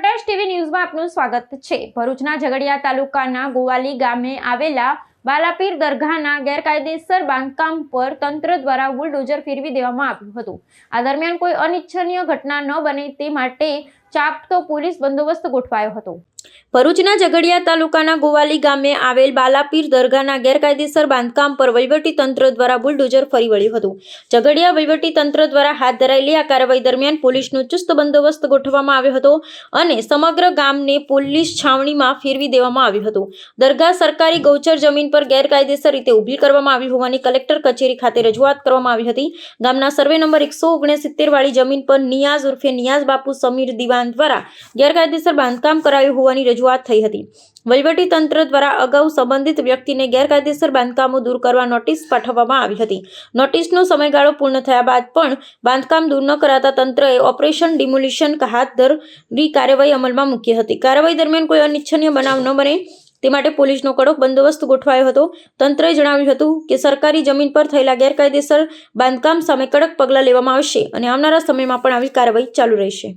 Advertise TV ન્યૂઝમાં આપનું સ્વાગત છે। ભરૂચના ઝઘડિયા તાલુકાના ગોવાલી ગામે આવેલા બાલાપીર દરગાહના ગેરકાયદેસર બાંધકામ પર તંત્ર દ્વારા બુલડોઝર ફેરવી દેવામાં આવ્યું હતું। આ દરમિયાન કોઈ અનિચ્છનીય ઘટના ન બને તે માટે ચાંપતો પોલીસ બંદોબસ્ત ગોઠવાયો હતો। ભરૂચના ઝઘડિયા તાલુકાના ગોવાલી ગામે આવેલ બાલાપીર દરગાહના ગેરકાયદેસર બાંધકામ પર વહીવટી તંત્ર દ્વારા બુલડોઝર ફરી વળ્યું હતું। ઝઘડિયા વહીવટી તંત્ર દ્વારા હાથ ધરાયેલી આ કાર્યવાહી દરમિયાન પોલીસનો ચુસ્ત બંદોબસ્ત ગોઠવવામાં આવ્યો હતો અને સમગ્ર ગામને પોલીસ છાવણીમાં ફેરવી દેવામાં આવ્યું હતું। દરગાહ સરકારી ગૌચર જમીન પર ગેરકાયદેસર રીતે ઊભી કરવામાં આવી હોવાની કલેક્ટર કચેરી ખાતે રજૂઆત કરવામાં આવી હતી। ગામના સર્વે નંબર 169 વાળી જમીન પર નિયાઝ ઉર્ફે નિયાઝ બાપુ સમીર દિવાન દ્વારા ગેરકાયદેસર બાંધકામ કરાયું હોવાની રજૂઆત થઈ હતી। વહીવટી તંત્ર દ્વારા અગાઉ સંબંધિત વ્યક્તિને ગેરકાયદેસર બાંધકામો દૂર કરવા નોટિસ પાઠવવામાં આવી હતી। નોટિસનો સમયગાળો પૂર્ણ થયા બાદ પણ બાંધકામ દૂર ન કરાતા તંત્રએ ઓપરેશન ડિમોલિશન હાથ ધરી કાર્યવાહી અમલમાં મૂકી હતી। કાર્યવાહી દરમિયાન કોઈ અનિચ્છનીય બનાવ ન બને તે માટે પોલીસનો કડક બંદોબસ્ત ગોઠવાયો હતો। તંત્રએ જણાવ્યું હતું કે સરકારી જમીન પર થયેલા ગેરકાયદેસર બાંધકામ સામે કડક પગલાં લેવામાં આવશે અને આવનારા સમયમાં પણ આવી કાર્યવાહી ચાલુ રહેશે।